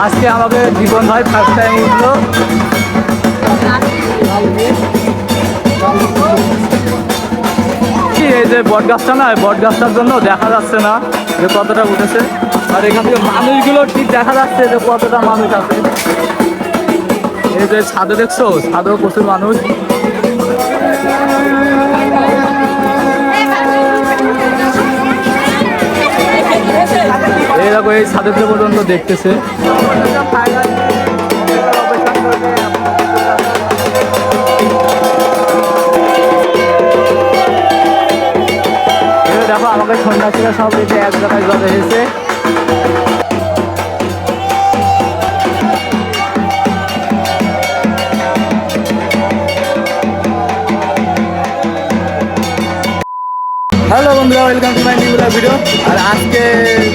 আজকে আমাকে জীবন ভাই ফার্স্ট টাইম উঠলো। এই যে বট গাছটা না, বট গাছটার জন্য দেখা যাচ্ছে না যে কতটা উঠেছে, আর এখান থেকে মানুষগুলো ঠিক দেখা যাচ্ছে যে কতটা মানুষ আছে। এই যে ছাদে দেখছো, ছাদেও প্রচুর মানুষ। এই দেখো এই ছাদের পর্যন্ত দেখতেছে। দেখো আমাকে সন্ন্যাসীরা সব এসে এক জায়গায় জড়ো হয়েছে। হ্যালো বন্ধুরা, welcome to my new video. আর আজকে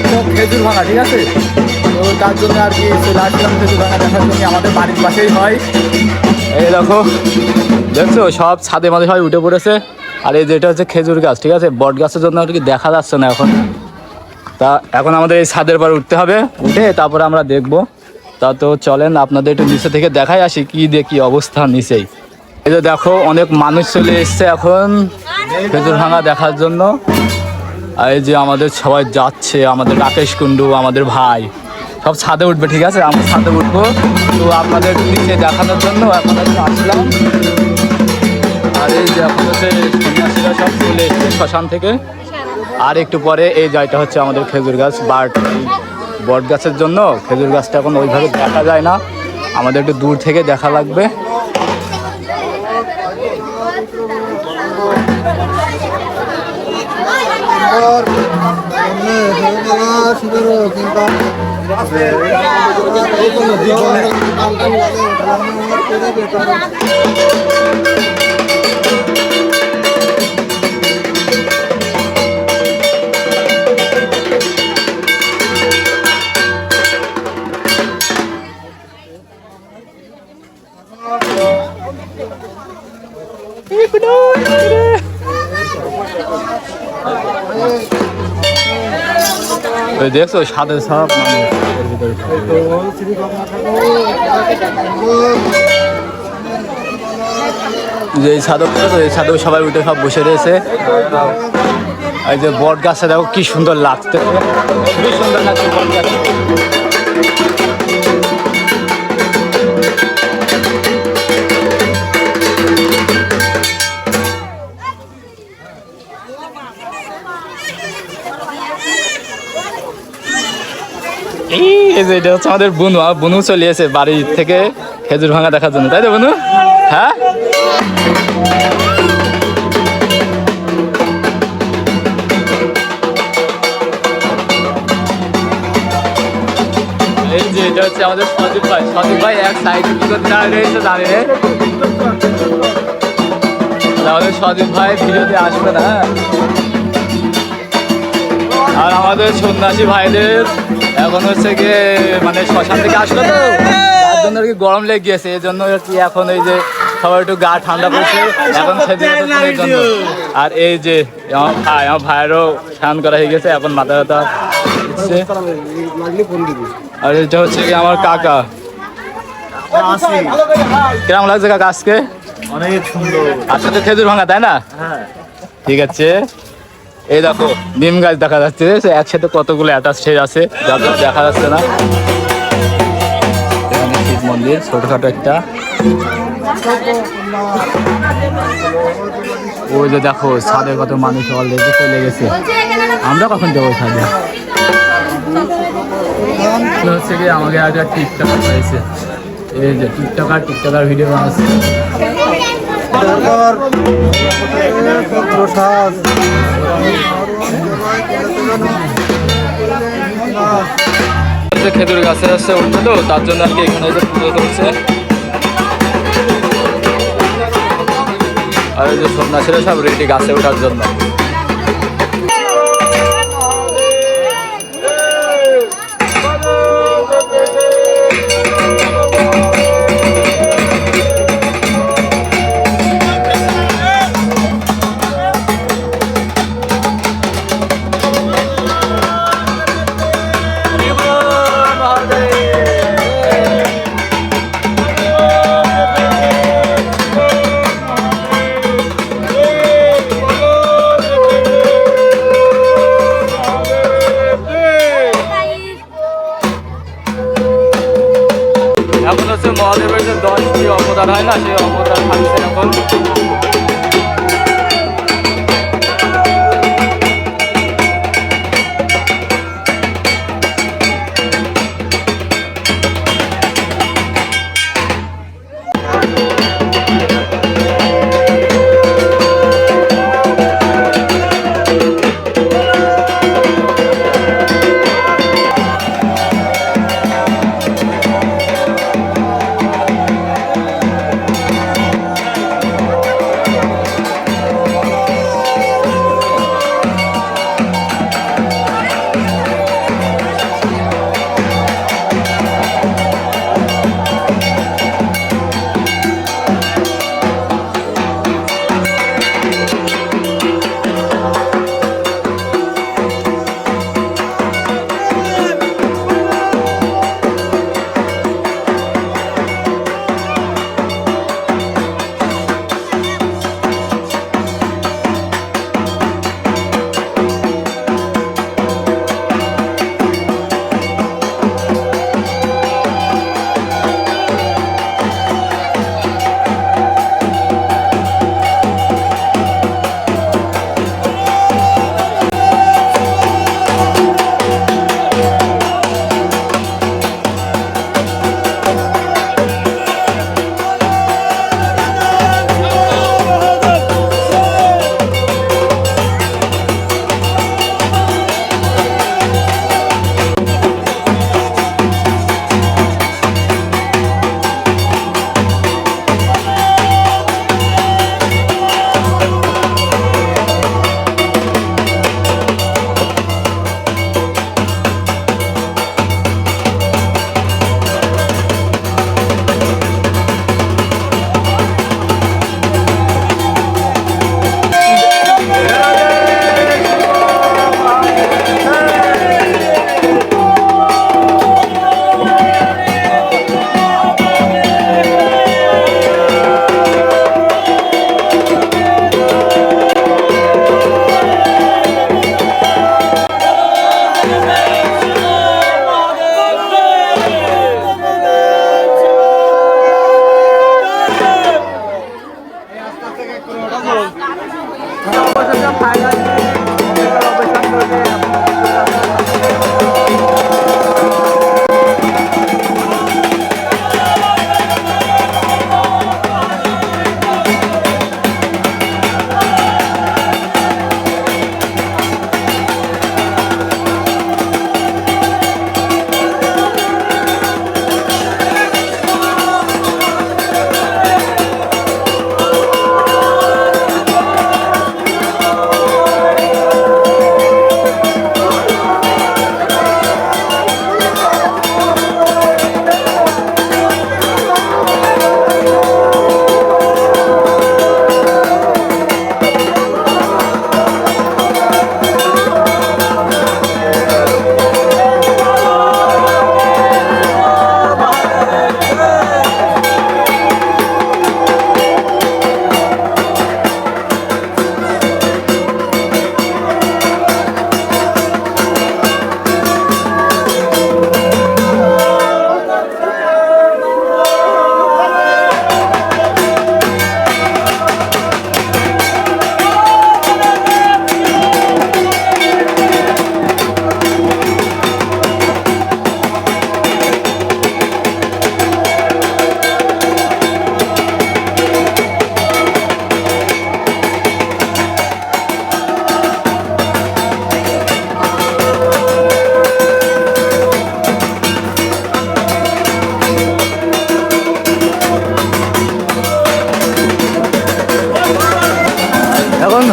তো খেজুর ভাঙা, ঠিক আছে, তো তার জন্য আর কি চলে আসলাম খেজুর ভাঙা দেখার জন্য। আমাদের বাড়ির পাশেই হয়। এই দেখো দেখছো সব ছাদে মাঝে সবাই উঠে পড়েছে। আর এই যেটা হচ্ছে খেজুর গাছ, ঠিক আছে, বট গাছের জন্য আর কি দেখা যাচ্ছে না এখন। তা এখন আমাদের এই ছাদের পর উঠতে হবে, উঠে তারপরে আমরা দেখবো। তা তো চলেন আপনাদের একটু নিচে থেকে দেখাই আসি কি দেখি অবস্থা নিচেই। এই যে দেখো অনেক মানুষ চলে এসছে এখন খেজুর ভাঙা দেখার জন্য। আর এই যে আমাদের সবাই যাচ্ছে, আমাদের রাকেশ কুন্ডু, আমাদের ভাই সব ছাদে উঠবে, ঠিক আছে, আমরা ছাদে উঠবো। তো আপনাদের নিচে দেখানোর জন্য এখন আসলাম। আর এই যে এখন হচ্ছে সন্ন্যাসীরা সব চলে এসছে শ্মশান থেকে। আর একটু পরে এই জায়গাটা হচ্ছে আমাদের খেজুর গাছ, বাট বট গাছের জন্য খেজুর গাছটা এখন ওইভাবে দেখা যায় না, আমাদের একটু দূর থেকে দেখা লাগবে। দেখছো সাদে সব যে ছাদক, এই ছাদেও সবাই উঠে সব বসে রয়েছে। এই যে বট গাছে দেখো কি সুন্দর লাগছে, খুবই সুন্দর লাগছে বট গাছে। এই যে এটা হচ্ছে আমাদের বুনু, বুনু চলে এসে বাড়ি থেকে খেজুর ভাঙা দেখার জন্য, তাই তো বুনু? হ্যাঁ, এই যে এটা হচ্ছে আমাদের সজীব ভাই। সজীব ভাই এক সাইডে কি করতে রয়েছে দাঁড়িয়ে। আমাদের সজীব ভাই ভিডিওতে আসবে না। আর আমাদের সন্ন্যাসী ভাইদের এখন হচ্ছে গিয়ে মানে শ্মশান থেকে আসলো, তো তার জন্য আর কি গরম লেগে গিয়েছে, এই জন্য আর কি এখন এই যে সবাই একটু গা ঠান্ডা পড়ছে এখন খেজুরের জন্য। আর এই যে আমার ভাই, আমার ভাইয়েরও স্নান করা হয়ে গেছে, এখন মাথা ব্যথা দিচ্ছে। আর এটা হচ্ছে কি আমার কাকা। কেমন লাগছে কাকা আজকে? অনেক সুন্দর। আসলে খেজুর ভাঙা, তাই না? ঠিক আছে। এই দেখো নিম গাছ দেখা যাচ্ছে, একসাথে কতগুলো অ্যাটাচ আছে যাদের দেখা যাচ্ছে না। এখানে শিব মন্দির ছোটখাটো একটা। ওই যে দেখো ছাদে কত মানুষ অলরেডি চলে গেছে, আমরা কখন যাবো ছাদে? হচ্ছে কি আমাকে একটা টিকটকার হয়েছে, এই যে টিকটকার ভিডিও বানাচ্ছে। খেজুর গাছে আসছে উঠছে, তো তার জন্য আর কি এখানে পুজো করছে। আর এই যে সন্ন্যাসীরা সব রেডি গাছে ওঠার জন্য। এখন হচ্ছে মহাদেবের যে 10টি অবতার হয় না, সেই অবতার থাকছে এখন।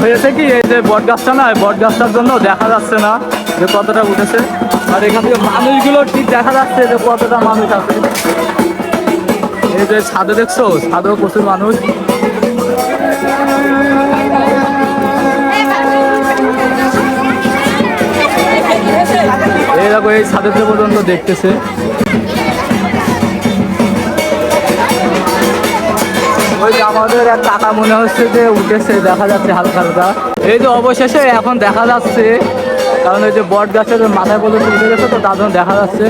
হয়েছে কি, এই যে বট গাছটা না, বট গাছটার জন্য দেখা যাচ্ছে না যে কতটা উঠেছে, আর এখান থেকে মানুষগুলো ঠিক দেখা যাচ্ছে যে কতটা মানুষ আছে। এই যে ছাদে দেখছো, ছাদেও প্রচুর মানুষ। এই দেখো এই ছাদের পর্যন্ত দেখতেছে। ওই যে আমাদের এক কাকা মনে হচ্ছে যে উঠেছে, দেখা যাচ্ছে হালকা হালকা। এই যে অবশেষে এখন দেখা যাচ্ছে কারণ ওই যে বট গাছের মাথায় পর্যন্ত উঠে গেছে, তো তার জন্য দেখা যাচ্ছে।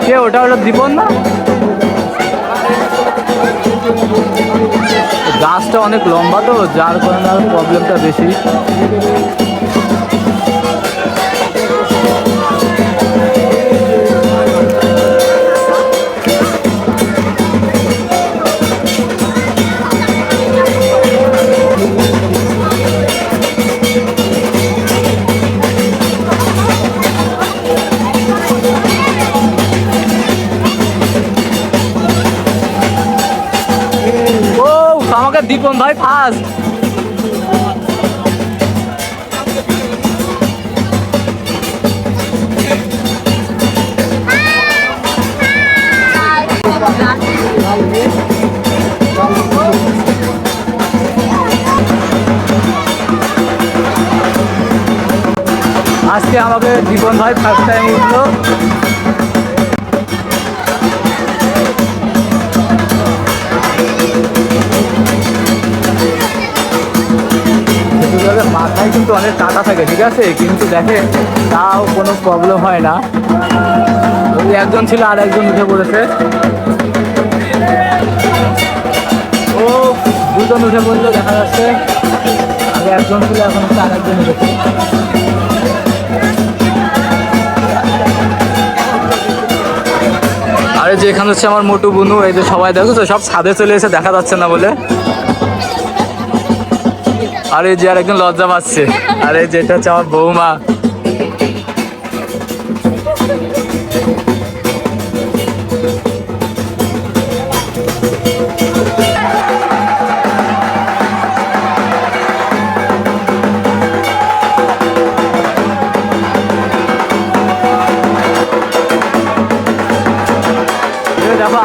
কে ওটা? ওটা দীপন না? গাছটা অনেক লম্বা তো, যার কারণে আর প্রবলেমটা বেশি। ও আমাকে দীপন ভাই ফার্স্ট। আজকে আমাকে দীপন ভাই ফার্স্ট টাইম উঠলো। মাথায় কিন্তু অনেক কাটা থাকে, ঠিক আছে, কিন্তু দেখে তাও কোনো প্রবলেম হয় না। ওই একজন ছিল আর একজন উঠে পড়েছে। ও দুজন উঠে পড়লো দেখা যাচ্ছে। আগে একজন ছিল, এখন হচ্ছে আর একজন উঠেছে। আরে যে এখানে হচ্ছে আমার মোটু বুনু, এই যে সবাই দেখো তো সব ছাদে চলে এসে দেখা যাচ্ছে না বলে। আরে যে আর একজন লজ্জা পাচ্ছে। আরে যেটা হচ্ছে আমার বৌমা। দেখো